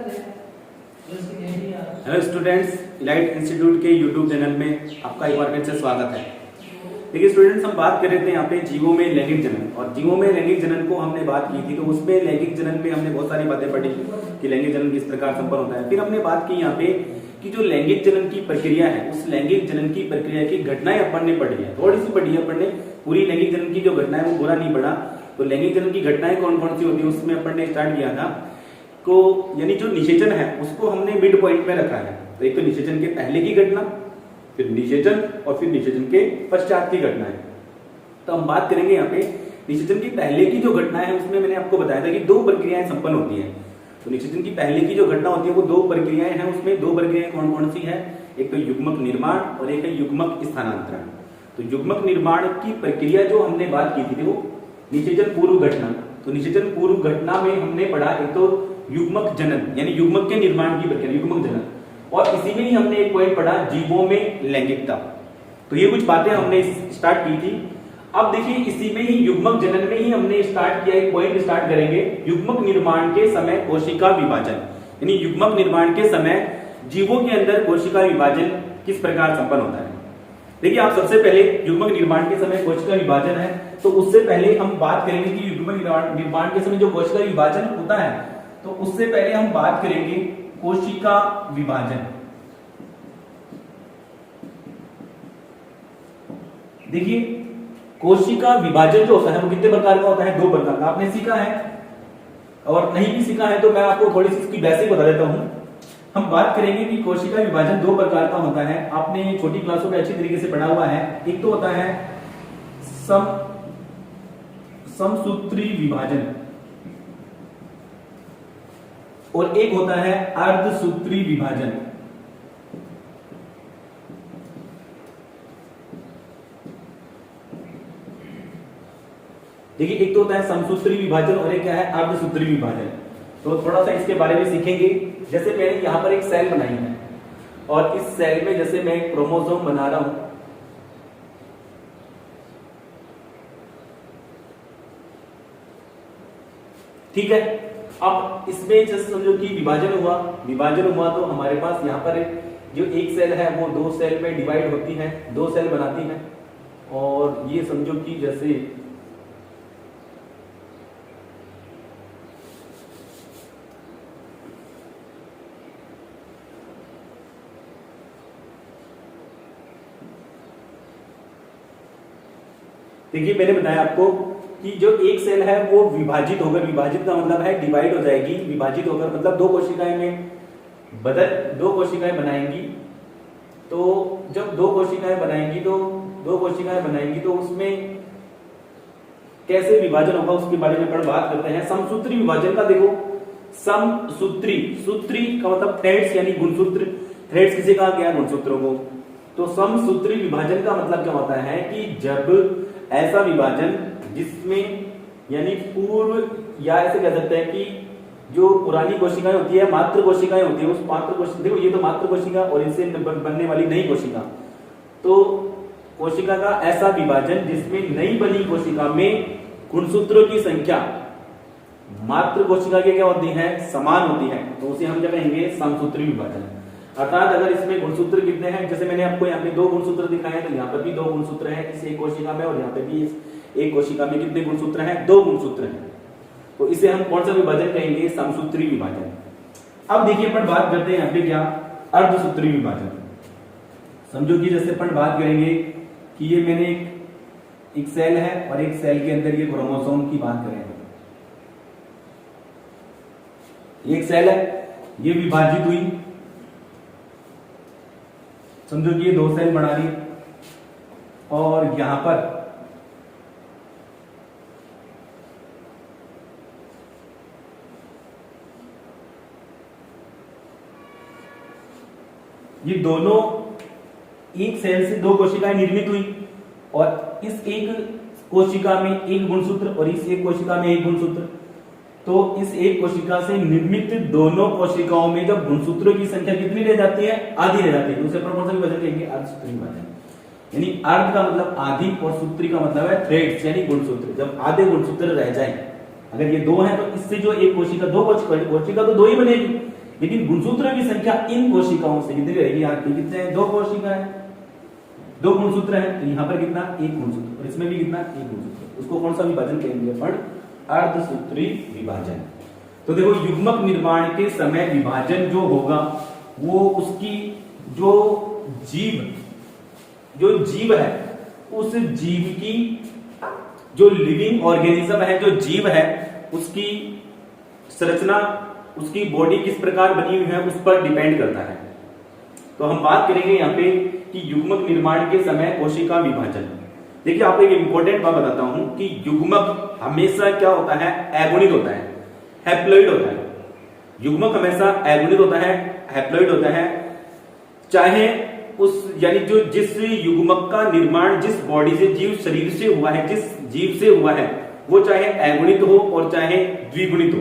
Hello students, elite institute के YouTube channel में आपका एक बार फिर से स्वागत है। देखिए स्टूडेंट्स, हम बात कर रहे थे यहाँ पे जीवों में लैंगिक जनन, और जीवों में लैंगिक जनन को हमने बात की थी। तो उसमें लैंगिक जनन में हमने बहुत सारी बातें पढ़ी कि लैंगिक जनन किस प्रकार संपन्न होता है। फिर हमने बात की यहाँ पे कि जो लैंगिक जनन की प्रक्रिया है, उस लैंगिक जनन की प्रक्रिया की घटनाएं अपन ने पढ़ी है, थोड़ी सी पढ़ी है अपन ने। पूरी लैंगिक जनन की जो घटना है वो पूरा नहीं पढ़ा। तो लैंगिक जनन की घटनाएं कौन कौन सी होती है उसमें अपन ने स्टार्ट किया था को, यानी जो निषेचन है उसको हमने मिड पॉइंट में रखा है। तो एक तो निषेचन के पहले की घटना, फिर निषेचन, और फिर निषेचन के पश्चात की घटना है। तो हम बात करेंगे यहाँ पे निषेचन की पहले की जो घटना है, उसमें मैंने आपको बताया था कि दो प्रक्रियाएं संपन्न होती हैं। तो निषेचन की पहले की जो घटना होती है वो दो प्रक्रियाएं हैं। उसमें दो प्रक्रियाएं कौन कौन सी है? एक तो युग्मक निर्माण और एक है युग्मक स्थानांतरण। तो युग्मक निर्माण की प्रक्रिया जो हमने बात की थी वो निषेचन पूर्व घटना। तो निषेचन पूर्व घटना में हमने पढ़ा एक तो युग्मक जनन, यानी युग्मक के निर्माण की प्रक्रिया, युग्मक जनन, और इसी में ही हमने एक पॉइंट पढ़ा जीवों में लैंगिकता। तो ये कुछ बातें हमने स्टार्ट की थी। अब देखिए इसी में ही युग्मक जनन में ही हमने स्टार्ट किया, एक पॉइंट स्टार्ट करेंगे युग्मक निर्माण के समय कोशिका विभाजन। यानी युग्मक निर्माण के समय जीवों के अंदर कोशिका विभाजन किस प्रकार संपन्न होता है। देखिए आप सबसे पहले युग्मक निर्माण के समय कोशिका विभाजन है, तो उससे पहले हम बात करेंगे कि युग्मक निर्माण के समय जो कोशिका विभाजन होता है, तो उससे पहले हम बात करेंगे कोशिका विभाजन। देखिए कोशिका विभाजन जो होता है वो कितने प्रकार का होता है? दो प्रकार का। आपने सीखा है, और नहीं भी सीखा है तो मैं आपको थोड़ी सी इसकी बेसिक बता देता हूं। हम बात करेंगे कि कोशिका विभाजन दो प्रकार का होता है। आपने छोटी क्लासों में अच्छी तरीके से पढ़ा हुआ है। एक तो होता है समसूत्री विभाजन, और एक होता है अर्धसूत्री विभाजन। देखिए एक तो होता है समसूत्री विभाजन और एक क्या है? अर्धसूत्री विभाजन। तो थोड़ा सा इसके बारे में सीखेंगे। जैसे मैंने यहां पर एक सेल बनाई है, और इस सेल में जैसे मैं एक क्रोमोसोम बना रहा हूं, ठीक है। अब इसमें जैसे समझो कि विभाजन हुआ तो हमारे पास यहाँ पर जो एक सेल है वो दो सेल में डिवाइड होती है, दो सेल बनाती है। और ये समझो कि जैसे देखिए मैंने बताया आपको कि जो एक सेल है वो विभाजित होकर, विभाजित का मतलब है डिवाइड हो जाएगी, विभाजित होकर मतलब दो कोशिकाएं में दो कोशिकाएं बनाएंगी। तो जब दो कोशिकाएं बनाएंगी तो उसमें कैसे विभाजन होगा उसके बारे में अपन बात करते हैं। समसूत्री विभाजन का देखो, सूत्री का मतलब थ्रेड्स, यानी गुणसूत्र। थ्रेड्स किसे कहा गया? गुणसूत्रों को। तो समसूत्री विभाजन का मतलब क्या होता है कि जब ऐसा विभाजन जिसमें, यानी पूर्व, या ऐसे कह सकते हैं कि जो पुरानी कोशिकाएं होती है, मात्र कोशिकाएं होती है, उस मात्र कोशिका, देखो ये तो मात्र कोशिका और इनसे बनने वाली नई कोशिका। तो कोशिका का ऐसा विभाजन जिसमें नई बनी कोशिका में गुणसूत्रों की संख्या मात्र कोशिका की क्या होती है? समान होती है। तो उसे हम क्या कहेंगे? समसूत्री विभाजन। अर्थात अगर इसमें गुणसूत्र कितने हैं, जैसे मैंने आपको यहाँ पे दो गुणसूत्र दिखाए हैं, तो यहाँ पर भी दो गुणसूत्र हैं इस एक कोशिका में, और यहाँ पे भी इस एक कोशिका में कितने गुणसूत्र हैं? दो गुणसूत्र हैं। तो इसे हम कौन सा विभाजन कहेंगे? समसूत्री विभाजन। अब देखिए अपन बात करते हैं यहाँ पे क्या? अर्धसूत्री विभाजन। समझो कि जैसे अपन बात करेंगे कि ये मैंने एक सेल है और एक सेल के अंदर ये क्रोमोसोम की बात करें। एक सेल है, ये विभाजित हुई, समझो कि ये दो सेल बना रही है, और यहां पर ये दोनों एक सेल से दो कोशिकाएं निर्मित हुई, और इस एक कोशिका में एक गुणसूत्र और इस एक कोशिका में एक गुणसूत्र। तो इस एक कोशिका से निर्मित दोनों कोशिकाओं में जब गुणसूत्रों की संख्या कितनी रह जाती है? आधी रह जाती है। तो उसे अपन कौन सा विभाजन कहेंगे? अर्धसूत्री विभाजन। यानी अर्ध का मतलब आधी और सूत्री का मतलब है थ्रेड्स, यानी गुणसूत्र। जब आधे गुणसूत्र रह जाए, अगर ये दो हैं तो इससे जो एक कोशिका, दो कोशिका तो दो ही बनेगी, लेकिन गुणसूत्रों की संख्या इन कोशिकाओं से कितनी रहेगी? यहाँ पे कितने हैं? 2 कोशिका है, 2 गुणसूत्र है, तो यहाँ पर कितना? 1 गुणसूत्र, और इसमें भी कितना? 1 गुणसूत्र। उसको कौन सा विभाजन कहेंगे अपन? अर्धसूत्री विभाजन। तो देखो युग्मक निर्माण के समय विभाजन जो होगा वो उसकी जो जीव है उस जीव की जो लिविंग ऑर्गेनिज्म है, जो जीव है उसकी संरचना, उसकी बॉडी किस प्रकार बनी हुई है उस पर डिपेंड करता है। तो हम बात करेंगे यहाँ पे कि युग्मक निर्माण के समय कोशिका विभाजन। देखिए आपको एक इंपॉर्टेंट बात बताता हूं कि युग्मक हमेशा क्या होता है? एगोनिक होता है, हैप्लॉइड होता है। युग्मक हमेशा एगोनिक होता है, हैप्लॉइड होता है, चाहे उस यानी जो जिस युग्मक का निर्माण जिस बॉडी से, जीव शरीर से हुआ है, जिस जीव से हुआ है, वो चाहे एगुणित हो और चाहे द्विगुणित हो।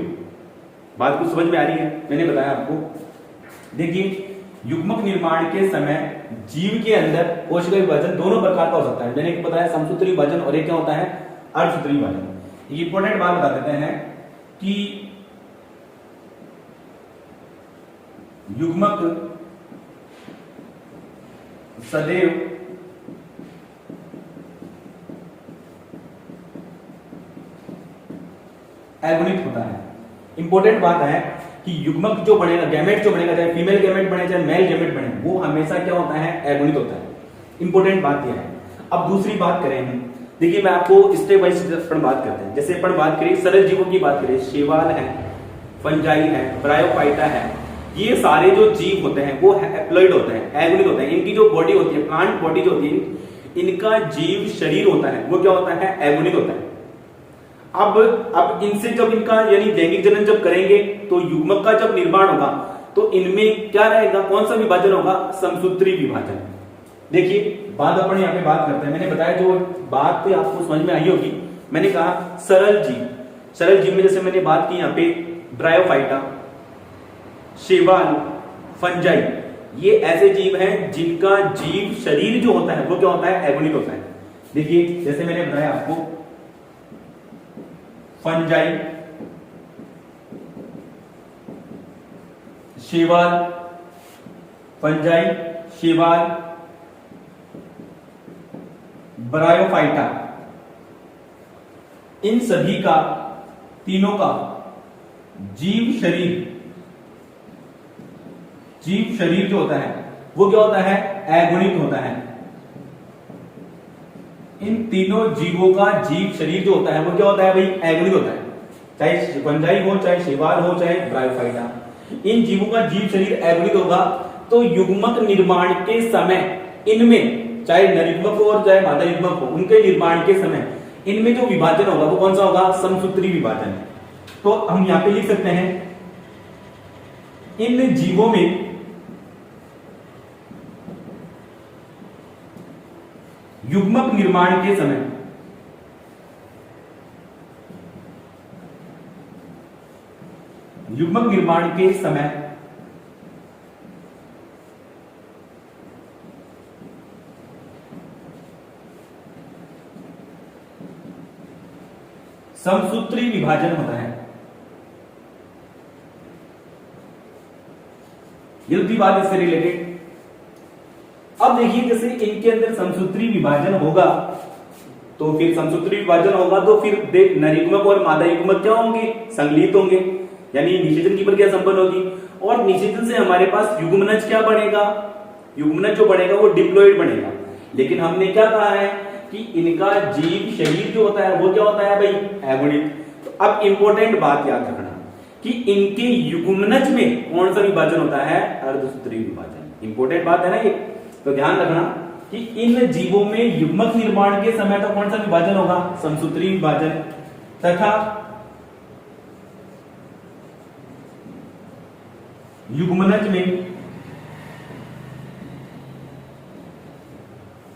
बात कुछ समझ में आ रही है? मैंने बताया आपको। देखिए युग्मक निर्माण के समय जीव के अंदर कोशिका विभाजन दोनों प्रकार का हो सकता है। मैंने एक बताया समसूत्री विभाजन और एक क्या होता है? अर्धसूत्री विभाजन। ये इंपॉर्टेंट बात बता देते हैं कि युग्मक सदैव एगोनिक होता है। इंपॉर्टेंट बात है कि युग्मक जो बनेगा, गैमेट जो बनेगा, चाहे फीमेल गैमेट बने चाहे मेल गैमेट बने, वो हमेशा क्या होता है? एगोनिक होता है। इंपॉर्टेंट बात यह है। अब दूसरी बात करें हम, देखिए मैं आपको स्टेप बाय स्टेप अपन बात करते हैं। जैसे अपन बात करें सरल जीवों की बात करें, शैवाल है, फंजाई है, ब्रायोफाइटा है, ये सारे जो जीव होते हैं वो हैप्लॉइड होते हैं, एगोनिक होते हैं। इनकी जो बॉडी होती है, प्लांट बॉडी जो होती है, इनका जीव शरीर होता है वो क्या होता है? एगोनिक होता है। अब इनसे जब इनका यानी लैंगिक जनन जब करेंगे तो युग्मक का जब निर्माण होगा तो इनमें क्या रहेगा? कौन सा विभाजन होगा? समसूत्री विभाजन। देखिए बात अपन यहाँ पे बात करते हैं। मैंने बताया जो बात आपको समझ में आई होगी, मैंने कहा सरल जीव में जैसे मैंने बात की यहाँ पे ब्रायोफाइटा, शैवाल, फंजाई, ये ऐसे जीव हैं जिनका जीव शरीर जो होता है वो क्या होता है? एगोनिक होता है। देखिए जैसे मैंने बताया आपको फंजाई, शैवाल, ब्रायोफाइटा, इन सभी का, तीनों का जीव शरीर जो होता है वो क्या होता है? एगोनिक होता है। इन तीनों जीवों का जीव शरीर जो होता है वो क्या होता है भाई? एगोनिक होता है। चाहे फंजाई हो, चाहे शैवाल हो, चाहे ब्रायोफाइटा, इन जीवों का जीव शरीर एगोनिक होगा। तो युग्मक निर्माण के समय इनमें चाहे नरयुग्मक हो और चाहे मादा युग्मक हो, उनके निर्माण के समय इनमें जो विभाजन होगा वो कौन सा होगा? समसूत्री विभाजन। तो हम यहां पे लिख सकते हैं इन जीवों में युग्मक निर्माण के समय समसूत्री विभाजन होता है। ये भी बात इससे रिलेटेड। अब देखिए जैसे इनके अंदर समसूत्री विभाजन होगा तो फिर समसूत्री विभाजन होगा तो फिर देख नरयुग्मक और मादा युग्मक क्या होंगे? संगलित होंगे, यानी निषेचन की प्रक्रिया संपन्न होगी। और निषेचन से हमारे पास युग्मनज क्या बनेगा? युग्मनज जो बनेगा वो डिप्लॉइड बनेगा। लेकिन हमने क्या कहा है कि इनका जीव शरीर जो होता है वो क्या होता है भाई? एगोनिक। तो अब इंपॉर्टेंट बात याद रखना कि इनके युग्मनज में कौन सा विभाजन होता है? अर्धसूत्री विभाजन। इंपॉर्टेंट बात है ना ये, तो ध्यान रखना कि इन जीवों में युग्मक निर्माण के समय तो कौन सा विभाजन होगा? समसूत्री विभाजन। तथा युग्मनज में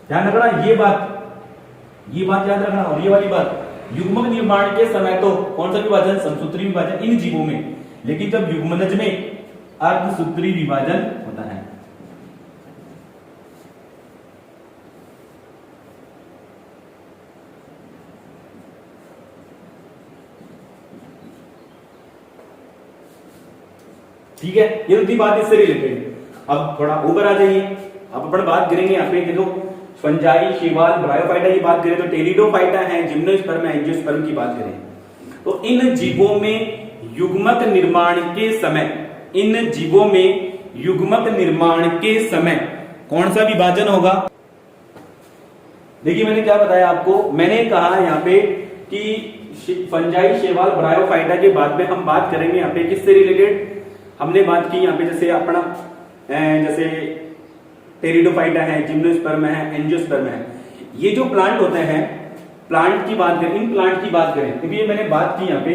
ध्यान रखना, ये बात याद रखना। और ये वाली बात, युग्मक निर्माण के समय तो कौन सा विभाजन? समसूत्री विभाजन इन जीवों में। लेकिन जब युग्मनज में अर्धसूत्री विभाजन होता है। ठीक है, ये थी बात इससे रिलेटेड। अब थोड़ा ऊपर आ जाइए, अब अपन बात करेंगे यहाँ पे देखो फंजाई, शैवाल, ब्रायोफाइटा की बात करें तो टेरिडोफाइटा है, जिम्नोस्पर्म है, एंजियोस्पर्म की बात करें तो इन जीवों में युग्मक निर्माण के समय, इन जीवों में युग्मक निर्माण के समय कौन सा विभाजन होगा? देखिए मैंने क्या बताया आपको, मैंने कहा यहाँ पे कि फंजाई, शैवाल, ब्रायोफाइटा के बाद में हम बात करेंगे यहाँ पे किससे रिलेटेड। हमने बात की यहाँ पे जैसे अपना जैसे टेरिडोफाइटा है, जिम्नोस्पर्म है, एंजियोस्पर्म है, ये जो प्लांट होते हैं, प्लांट की बात करें, इन प्लांट की बात करें तो ये मैंने बात की यहाँ पे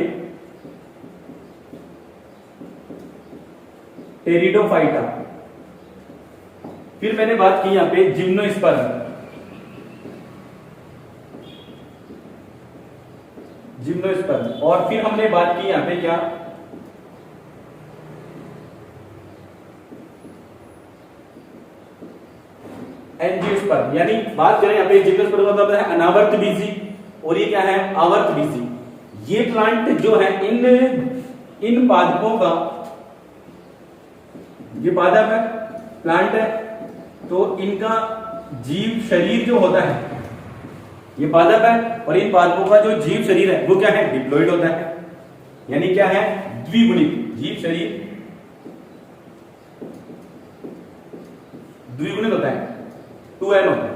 टेरिडोफाइटा, फिर मैंने बात की यहाँ पे जिम्नोस्पर्म, जिम्नोस्पर्म, और फिर हमने बात की यहाँ पे क्या, एंजियोस्पर्म। यानी बात करें यहाँ पे जिम्नोस्पर्म का मतलब है अनावर्त बीजी, और ये क्या है, आवर्त बीजी। ये प्लांट जो है इन पादपों का, ये पादप है, प्लांट है, तो इनका जीव शरीर जो होता है, ये पादप है, और इन पादपों का जो जीव शरीर है वो क्या है, डिप्लॉइड होता है, यानी क्या है, द्विगुणित। जीव शरीर द्विगुणित होता है, 2n होता है।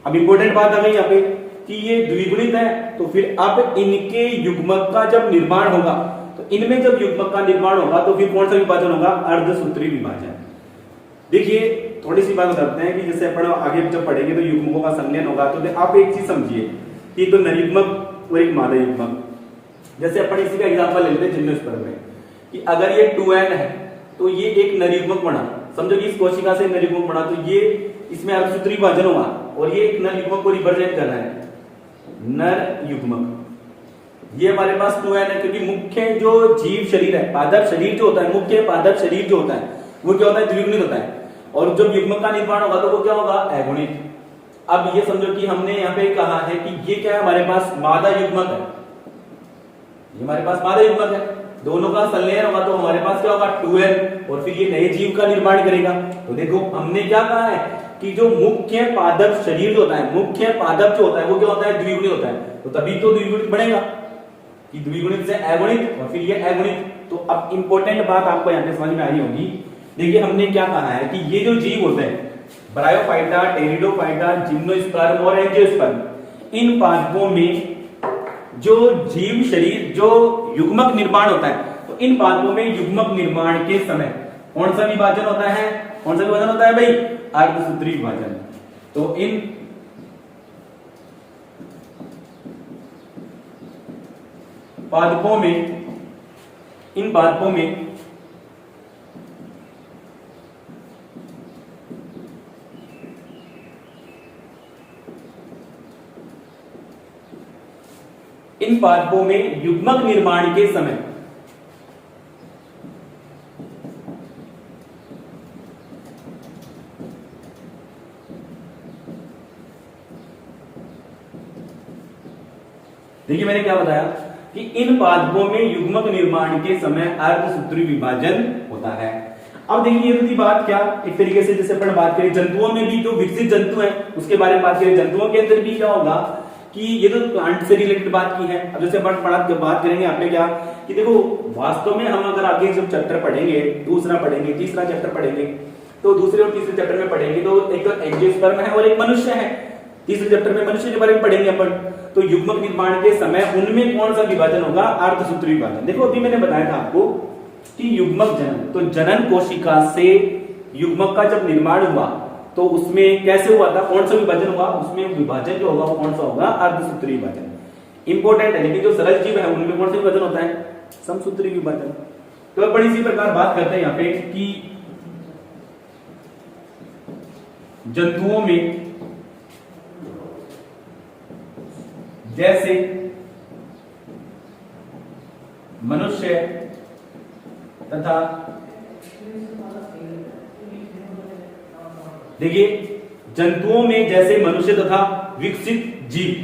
अब इंपॉर्टेंट बात आ गई यहाँ पे कि ये द्विगुणित है, तो फिर अब इनके युग्मक का जब निर्माण होगा, तो इनमें जब युग्मक का निर्माण होगा तो फिर कौन सा विभाजन होगा, अर्धसूत्री विभाजन। देखिए थोड़ी सी बात बताते हैं कि जैसे अपन आगे जब पढ़ेंगे तो युग्मकों का संलयन होगा, तो आप एक चीज समझिए कि तो नरयुग्मक और एक मादा युग्मक, जैसे अपन इसी का एग्जांपल ले लेते हैं जिम्नोस्पर्म में, कि अगर ये 2n है तो ये एक नरयुग्मक बना, समझो कि इस कोशिका से नरयुग्मक बना, तो ये इसमें अर्धसूत्री विभाजन हुआ, और ये एक नर युग्मक को रिप्रेजेंट कर रहा है, नर युग्मक। ये हमारे पास 2n है, क्योंकि मुख्य जो जीव शरीर है, पादप शरीर जो होता है, मुख्य पादप शरीर जो होता है वो क्या होता है, द्विगुणित होता है, और जब युग्मक का निर्माण होगा तो वो क्या होगा, अगुणित। अब ये समझो कि हमने यहाँ पे कहा है कि ये क्या है, हमारे पास मादा युग्मक है, ये हमारे पास मादा युग्मक है, दोनों का संलयन होगा तो हमारे पास क्या होगा, 2n, और फिर ये नए जीव का निर्माण करेगा। तो देखो हमने क्या कहा है कि जो मुख्य पादप शरीर जो होता है, मुख्य पादप जो होता है वो क्या होता है, द्विगुणित होता है, तो तभी तो द्विगुणित बनेगा कि द्विगुणित से अगुणित और फिर ये अगुणित। तो अब इंपॉर्टेंट बात आपको यहाँ पे समझ में आई होगी। देखिए हमने क्या कहा है कि ये जो जीव होते हैं, ब्रायोफाइटा, टेरिडोफाइटा, जिम्नोस्पर्म और एंजियोस्पर्म, इन पादपों में जो जीव शरीर, जो युग्मक निर्माण होता है, तो इन पादपों में युग्मक निर्माण के समय कौन सा विभाजन होता है, कौन सा विभाजन होता है भाई, अर्धसूत्री विभाजन। तो इन पादपों में, इन पादपों में इन पादपों में युग्मक निर्माण के समय देखिए मैंने क्या बताया कि इन पादपों में युग्मक निर्माण के समय अर्धसूत्री विभाजन होता है। अब देखिए ये थी बात क्या, एक तरीके से जैसे अपन बात करें जंतुओं में भी, जो विकसित जंतु हैं उसके बारे में बात करें, जंतुओं के अंदर भी क्या होगा कि ये तो प्लांट से रिलेटेड बात की है। अब जैसे अपन बात करेंगे आपने क्या कि देखो वास्तव में हम अगर आगे जब चैप्टर पढ़ेंगे, दूसरा पढ़ेंगे, तीसरा चैप्टर पढ़ेंगे, तो दूसरे और तीसरे चैप्टर में पढ़ेंगे तो एक तो एंजियोस्पर्म है और एक मनुष्य है, तीसरे चैप्टर में मनुष्य के बारे में पढ़ेंगे अपन। तो युग्मक निर्माण के समय उनमें कौन सा विभाजन होगा, अर्धसूत्री विभाजन। देखो अभी मैंने बताया था आपको कि युग्मक जनन, तो जनन कोशिका से युग्मक का जब निर्माण हुआ तो उसमें कैसे हुआ था, कौन सा विभाजन हुआ, उसमें विभाजन जो होगा वो कौन सा होगा, अर्धसूत्री विभाजन। इंपॉर्टेंट है, लेकिन जो सरल जीव है उनमें कौन सा विभाजन होता है, समसूत्री विभाजन। तो अब बड़ी इसी प्रकार बात करते हैं यहाँ पे कि जंतुओं में जैसे मनुष्य तथा देखिए जंतुओं में जैसे मनुष्य तथा विकसित जीव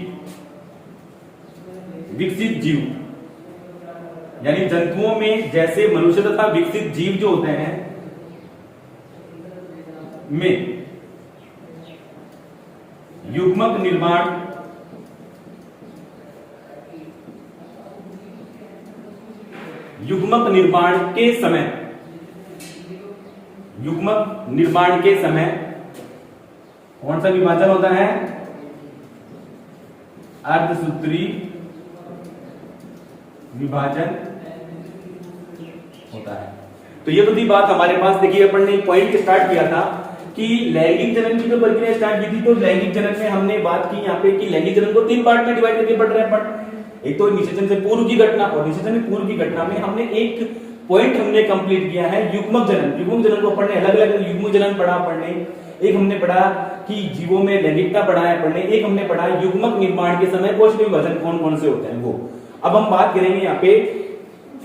यानी जंतुओं में जैसे मनुष्य तथा विकसित जीव जो होते हैं में युग्मक निर्माण के समय कौन सा विभाजन होता है? अर्धसूत्री विभाजन होता है। तो ये तो थी बात हमारे पास। देखिए अपन ने पॉइंट स्टार्ट किया था कि लैंगिक जनन की जो प्रक्रिया स्टार्ट की थी, तो लैंगिक जनन में हमने बात की यहाँ पे कि लैंगिक जनन को 3 पार्ट में डिवाइड करके पढ़ रहे हैं अपन। एक तो निषेचन से पूर्व की घटना, और निषेचन से पूर्व की घटना में हमने एक पॉइंट हमने कंप्लीट किया है युग्मक जनन। युग्मक जनन को पढ़ने अलग अलग युग्मक जनन पढ़ा पढ़ने। एक हमने पढ़ा कि जीवों में लैंगिकता पढ़ा है पढ़ने। एक हमने पढ़ा युग्मक निर्माण के समय कोशिका विभाजन कौन कौन से होते हैं वो। अब हम बात करेंगे यहाँ पे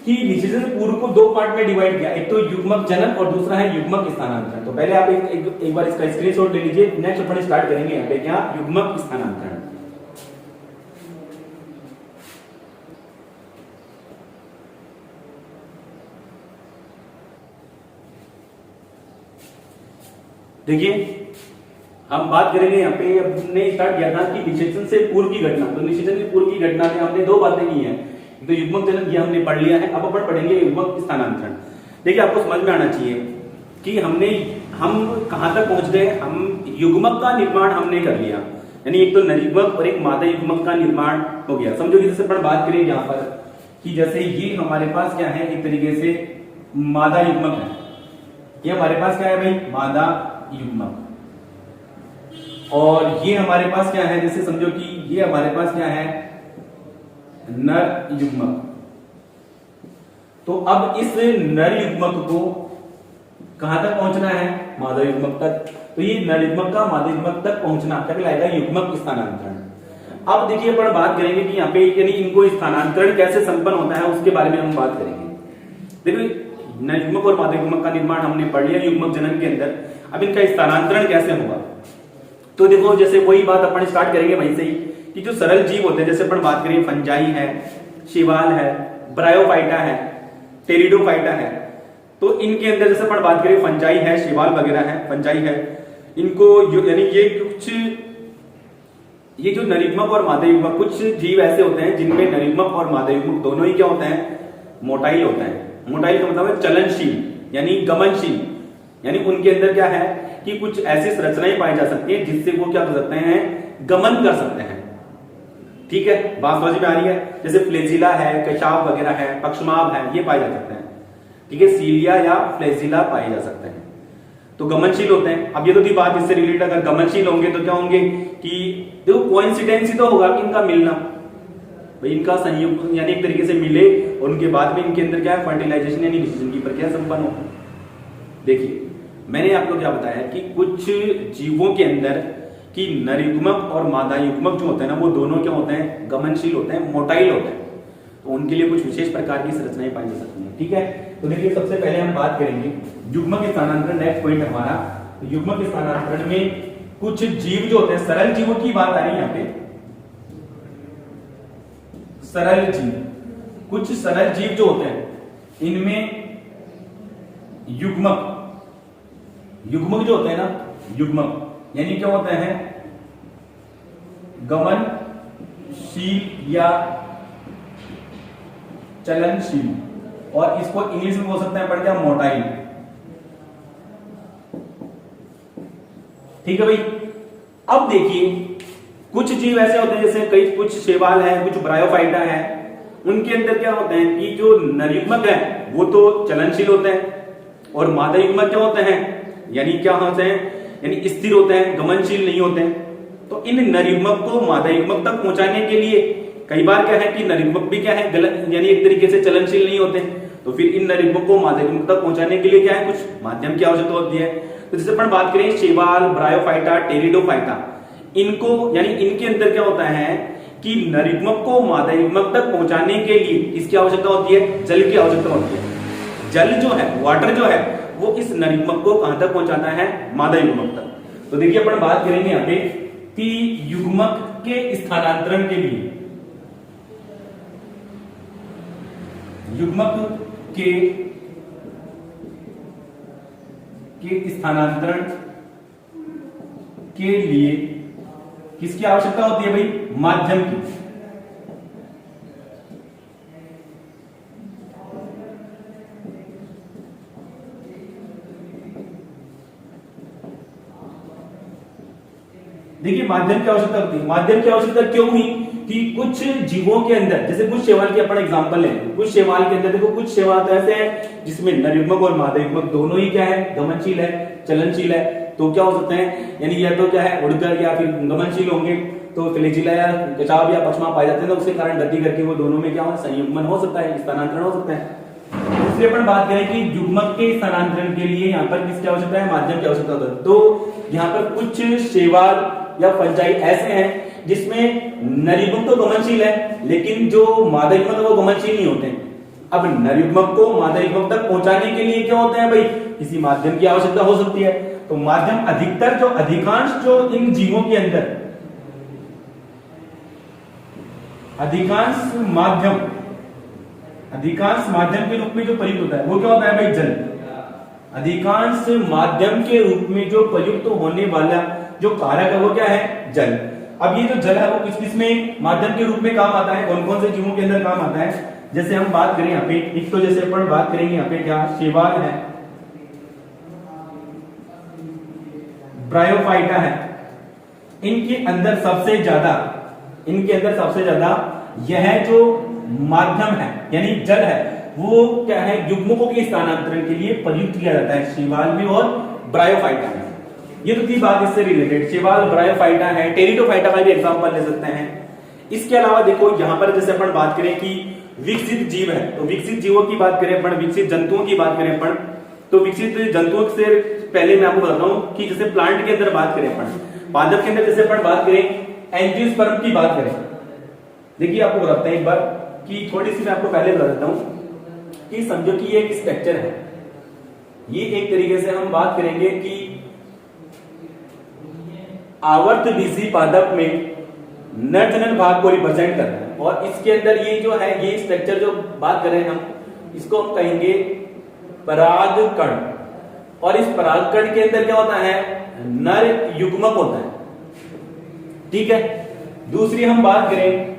कि निषेचन से पूर्व को 2 पार्ट में डिवाइड किया, एक तो युग्मक जनन और दूसरा है युग्मक स्थानांतरण। तो पहले आप एक बार इसका स्क्रीनशॉट ले लीजिए। नेक्स्ट अपन स्टार्ट करेंगे यहाँ पे क्या? युग्मक स्थानांतरण। देखिए हम बात करेंगे यहाँ पे, हमने स्टार्ट किया था कि निषेचन से पूर्व की घटना। तो निषेचन से पूर्व की घटना में हमने 2 बातें की हैं। तो युग्मक जनन ये हमने पढ़ लिया है। अब अपन पढ़ेंगे युग्मक स्थानांतरण। देखिए आपको समझ में आना चाहिए कि हम कहां तक पहुंच गए। हम युग्मक का निर्माण हमने कर लिया, यानी एक तो नर युग्मक और एक मादा युग्मक का निर्माण हो गया। समझो कि जैसे अपन बात करें यहाँ पर कि जैसे ये हमारे पास क्या है, एक तरीके से मादा युग्मक है। ये हमारे पास क्या है भाई? मादा युग्मक। और ये हमारे पास क्या है? जैसे समझो कि ये हमारे पास क्या है? नर युग्मक। तो अब इस नर युग्मक को कहां तक पहुंचना है? मादा युग्मक तक। तो ये नर युग्मक का मादा युग्मक तक पहुंचना कहलाएगा युग्मक स्थानांतरण। अब देखिए अपन बात करेंगे कि यहाँ पे यानी इनको स्थानांतरण कैसे संपन्न होता है उसके बारे में हम बात करेंगे। देखो नर युग्मक और मादा युग्मक का निर्माण हमने पढ़ लिया युग्मक जनन के अंदर। अब इनका स्थानांतरण कैसे होगा? तो देखो जैसे वही बात अपन स्टार्ट करेंगे वहीं से ही कि जो सरल जीव होते हैं, जैसे अपन बात करें फंजाई है, शैवाल है, ब्रायोफाइटा है, टेरिडोफाइटा है। तो इनके अंदर जैसे अपन बात करें फंजाई है, शैवाल वगैरह है, फंजाई है, इनको यानी ये जो नरयुग्मक और मादा युग्मक, कुछ जीव ऐसे होते हैं जिनमें नरयुग्मक और मादा युग्मक दोनों ही क्या होते हैं? मोटाइल होते हैं। मोटाइल का मतलब है चलनशील यानी गमनशील। यानी उनके अंदर क्या है कि कुछ ऐसी संरचनाएं पाई जा सकती हैं जिससे वो क्या कर सकते हैं? गमन कर सकते हैं। ठीक है, बात समझ में आ रही है? जैसे फ्लेजिला है, कशाप वगैरह है, पक्षमाभ है, ये पाए जा सकते हैं। ठीक है, सीलिया या फ्लेजिला पाए जा सकते हैं, तो गमनशील होते हैं। अब ये तो थी बात इससे रिलेटेड। अगर गमनशील होंगे तो क्या होंगे कि देखो कोइंसिडेंस ही तो होगा कि इनका मिलना, भाई इनका संयोग यानी एक तरीके से मिले और उनके बाद में इनके अंदर क्या है? फर्टिलाइजेशन यानी निषेचन की प्रक्रिया संपन्न हो। देखिए मैंने आपको क्या बताया कि कुछ जीवों के अंदर कि नर युग्मक और मादा युग्मक जो होते हैं ना, वो दोनों क्या होते हैं? गमनशील होते हैं, मोटाइल होते हैं। तो उनके लिए कुछ विशेष प्रकार की संरचनाएं पाई जा सकती हैं। ठीक है, तो देखिए सबसे पहले हम बात करेंगे युग्मक स्थानांतरण। नेक्स्ट पॉइंट हमारा तो युग्मक स्थानांतरण में कुछ जीव जो होते हैं, सरल जीवों की बात आ रही है यहाँ पे। सरल जीव, कुछ सरल जीव जो होते हैं इनमें युग्मक जो होते हैं ना, युग्मक यानी क्या होते हैं? गमनशील या चलनशील, और इसको इंग्लिश में बोल सकते हैं अपन क्या? मोटाइल। ठीक है भाई। अब देखिए कुछ जीव ऐसे होते हैं जैसे कुछ शैवाल है, कुछ ब्रायोफाइटा है, उनके अंदर क्या होते हैं कि जो नरयुग्मक है वो तो चलनशील होते हैं, और मादा युग्मक क्या होते हैं? यानी क्या होते हैं? यानी स्थिर होते हैं, गमनशील नहीं होते हैं। तो इन नरयुग्मक को मादा युग्मक तक पहुंचाने के लिए कई बार क्या है कि नरयुग्मक भी क्या है? गलत यानी एक तरीके से चलनशील नहीं होते। तो फिर इन नरयुग्मक को मादा युग्मक तक पहुंचाने के लिए क्या है? कुछ माध्यम की आवश्यकता होती है। तो जैसे अपन बात करें शैवाल, ब्रायोफाइटा, टेरिडोफाइटा, इनको यानी इनके अंदर क्या होता है कि नरयुग्मक को मादा युग्मक तक पहुंचाने के लिए इसकी आवश्यकता होती है? जल की आवश्यकता होती है। जल जो है, वाटर जो है, वो इस नरयुग्मक को कहां तक पहुंचाता है? मादा युग्मक तक। तो देखिए अपन बात करेंगे यहां पे कि युग्मक के स्थानांतरण के लिए युग्मक के स्थानांतरण के लिए किसकी आवश्यकता होती है भाई? माध्यम की। देखिए माध्यम की आवश्यकता होती है। माध्यम की आवश्यकता क्यों हुई कि कुछ जीवों के अंदर, जैसे कुछ शैवाल की अपन एग्जांपल लें, कुछ शैवाल के अंदर देखो कुछ शैवाल तो ऐसे हैं जिसमें नर युग्मक और मादा युग्मक दोनों ही क्या है? गमनशील है, चलनशील है। तो क्या हो सकते हैं, यानी या तो क्या है उड़कर या फिर गमनशील होंगे, तो फ्लैजिला या कछाव या पक्षमा पाए जाते हैं, तो उसके कारण गति करके वो दोनों में क्या हो संयुग्मन हो सकता है, स्थानांतरण हो सकता है। दूसरे अपन बात करें कि युग्मक के स्थानांतरण के लिए यहाँ पर किसकी आवश्यकता है? माध्यम की आवश्यकता होती है। तो यहाँ पर कुछ शैवाल या फंजाई ऐसे हैं जिसमें नर युग्मक तो गमनशील है, लेकिन जो मादा युग्मक है वो गमनशील नहीं होते हैं। अब नर युग्मक को मादा युग्मक तक पहुंचाने के लिए क्या होते हैं भाई? किसी माध्यम की आवश्यकता हो सकती है। तो माध्यम अधिकतर जो अधिकांश जो इन जीवों के अंदर अधिकांश माध्यम के रूप में जो प्रयुक्त होता है वो क्या होता है भाई? जल। अधिकांश माध्यम के रूप में जो प्रयुक्त होने वाला जो कारक है वो क्या है? जल। अब ये जो जल है वो किस किस में माध्यम के रूप में काम आता है? कौन कौन से जीवों के अंदर काम आता है? जैसे हम बात करें यहाँ पे, एक तो जैसे अपन बात करेंगे यहाँ पे क्या शैवाल है, ब्रायोफाइटा है। इनके अंदर सबसे ज्यादा यह जो माध्यम है यानी जल है वो क्या है? युग्मकों के स्थानांतरण के लिए प्रयुक्त किया जाता है शैवाल में और ब्रायोफाइटा में। ये तो थी बात इससे रिलेटेड। शैवाल, ब्रायोफाइटा है, टेरिडोफाइटा का भी एग्जांपल ले सकते हैं। इसके अलावा देखो यहाँ पर जैसे अपन बात करें कि विकसित जीव है, तो विकसित जीवों की बात करें अपन, विकसित जंतुओं की बात करें अपन, तो विकसित जंतुओं से पहले मैं आपको बताता हूं कि जैसे प्लांट के अंदर बात करें अपन, पादप के अंदर जैसे अपन बात करें एंजियोस्पर्म की बात करें। देखिए आपको बताते हैं एक बार कि थोड़ी सी मैं आपको पहले बता देता हूं कि समझो कि ये एक स्ट्रक्चर है। ये एक तरीके से हम बात करेंगे कि आवर्त बीसी पादप में नर जनन भाग को रिप्रेजेंट करता है, और इसके अंदर ये जो है ये स्ट्रक्चर जो बात कर रहे हैं हम, इसको हम कहेंगे परागकण। और इस परागकण के अंदर क्या होता है? नर युग्मक होता है। ठीक है। दूसरी हम बात करें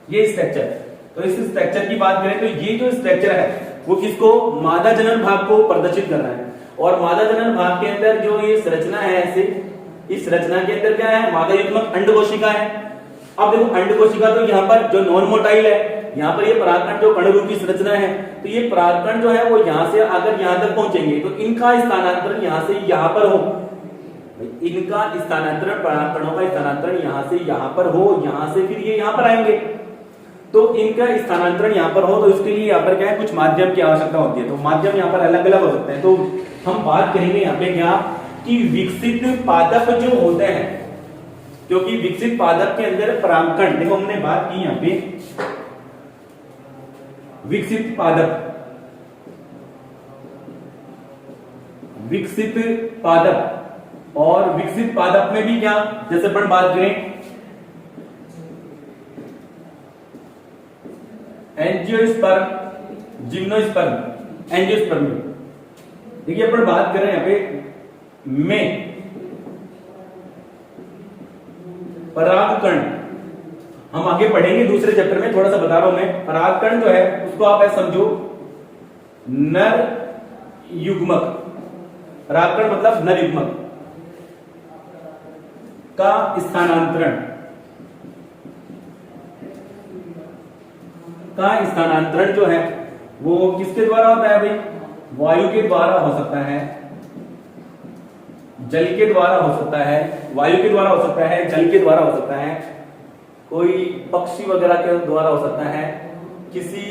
ये स्ट्रक्चर, तो इस स्ट्रक्चर की बात करें तो ये जो स्ट्रक्चर है वो किसको? मादा जनन भाग को प्रदर्शित कर रहा है। और मादा जनन भाग के अंदर जो ये संरचना है ऐसे, इस रचना के अंदर क्या है? मादा युग्मक अंड कोशिका है। अब देखो अंड कोशिका तो यहाँ पर जो नॉन मोटाइल है, यहाँ पर ये परागकण जो कण रूपी संरचना है, तो ये परागकण जो है वो यहाँ से अगर यहाँ तक पहुंचेंगे तो इनका स्थानांतरण यहाँ से यहाँ पर हो, इनका स्थानांतरण, परागकणों का स्थानांतरण यहाँ से यहाँ पर हो, यहाँ से फिर ये यहाँ पर आएंगे, तो इनका स्थानांतरण यहाँ पर हो, तो इसके लिए यहाँ पर क्या है? कुछ माध्यम की आवश्यकता होती है। तो माध्यम यहाँ पर अलग अलग हो सकते हैं। तो हम बात करेंगे यहाँ पे क्या कि विकसित पादप जो होते हैं, क्योंकि विकसित पादप के अंदर परागकण, देखो हमने बात की यहाँ पे विकसित पादप, और विकसित पादप में भी क्या, जैसे अपन बात करें एंजियोस्पर्म, जिम्नोस्पर्म, एंजियोस्पर्म। देखिए अपन बात कर रहे हैं यहाँ पे में परागकण, हम आगे पढ़ेंगे दूसरे चैप्टर में, थोड़ा सा बता रहा हूं मैं। परागकण जो है उसको आप ऐसे समझो नर युग्मक, परागकण मतलब नर युग्मक का स्थानांतरण जो है वो किसके द्वारा होता है भाई? वायु के द्वारा हो सकता है, जल के द्वारा हो सकता है, वायु के द्वारा हो सकता है, जल के द्वारा हो सकता है, कोई पक्षी वगैरह के द्वारा हो सकता है, किसी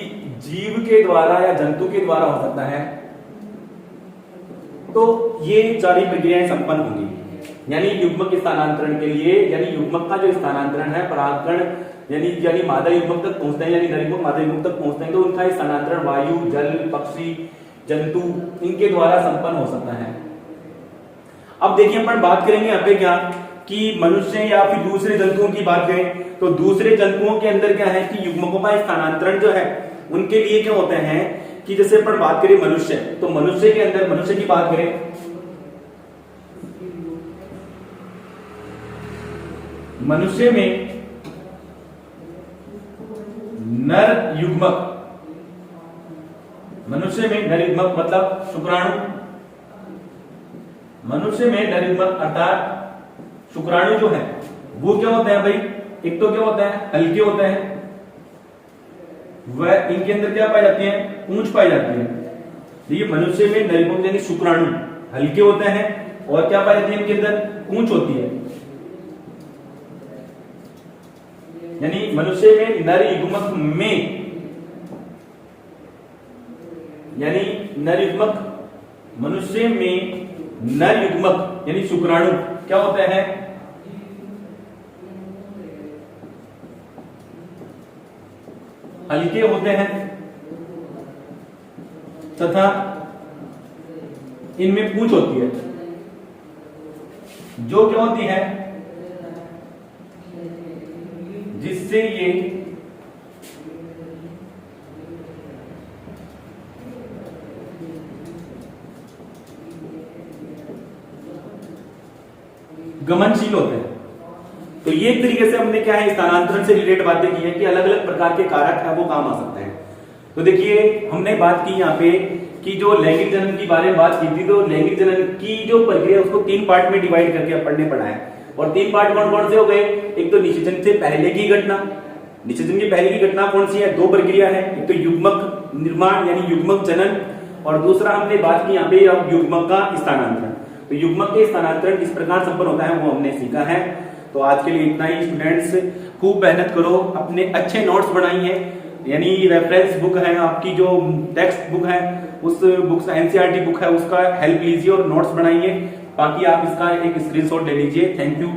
जीव के द्वारा या जंतु के द्वारा हो सकता है। तो ये सारी प्रक्रियाएं संपन्न होंगी। यानी युग्मक स्थानांतरण के लिए, यानी युग्मक का जो स्थानांतरण है परागकण यानी मादा युग्मक तक पहुंचते हैं, यानी नर युग्मक मादा युग्मक तक पहुंचते हैं, तो उनका स्थानांतरण वायु, जल, पक्षी, जंतु इनके द्वारा संपन्न हो सकता है। अब देखिए अपन बात करेंगे यहाँ पे क्या कि मनुष्य या फिर दूसरे जंतुओं की बात करें तो दूसरे जंतुओं के अंदर क्या है कि युग्मकों का स्थानांतरण जो है उनके लिए क्या होते हैं कि जैसे अपन बात करें मनुष्य, तो मनुष्य के अंदर मनुष्य की बात करें, मनुष्य में नर युग्मक, मनुष्य में नर युग्मक मतलब शुक्राणु, मनुष्य में नर युग्मक अर्थात शुक्राणु जो है वो क्या होता है भाई, एक तो क्या होता है हल्के होते हैं, वह इनके अंदर क्या पाई जाती है, पूंछ पाई जाती है। देखिए मनुष्य में नर युग्मक यानी शुक्राणु हल्के होते हैं और क्या पाई जाती है इनके अंदर, पूंछ होती है। यानी मनुष्य में नर युग्मक में, यानी नर युग्मक, मनुष्य में नर युग्मक यानी शुक्राणु क्या होते हैं, हल्के होते हैं तथा इनमें पूंछ होती है, जो क्या होती है जिससे ये गमनशील होते हैं। तो ये एक तरीके से हमने क्या है स्थानांतरण से रिलेटेड बातें की है कि अलग अलग प्रकार के कारक है वो काम आ सकते हैं। तो देखिए हमने बात की यहाँ पे कि जो लैंगिक जनन की बारे में बात की थी, तो लैंगिक जनन की जो प्रक्रिया उसको 3 पार्ट में डिवाइड करके पढ़ने पड़ा है। और 3 पार्ट कौन कौन से हो गए, एक तो निषेचन से पहले की घटना, निषेचन की पहले की घटना कौन सी है, 2 प्रक्रिया है, एक तो युग्मक निर्माण यानी युग्मक जनन, और दूसरा हमने बात की यहाँ पे युग्मक का स्थानांतरण। तो युग्मक के स्थानांतरण किस प्रकार संपन्न होता है वो हमने सीखा है। तो आज के लिए इतना ही स्टूडेंट्स, खूब मेहनत करो, अपने अच्छे नोट्स बनाइए, यानी रेफरेंस बुक है आपकी, जो टेक्स्ट बुक है उस बुक एनसीईआरटी बुक है उसका हेल्प लीजिए और नोट्स बनाइए। बाकी आप इसका एक स्क्रीनशॉट ले लीजिए। Thank you.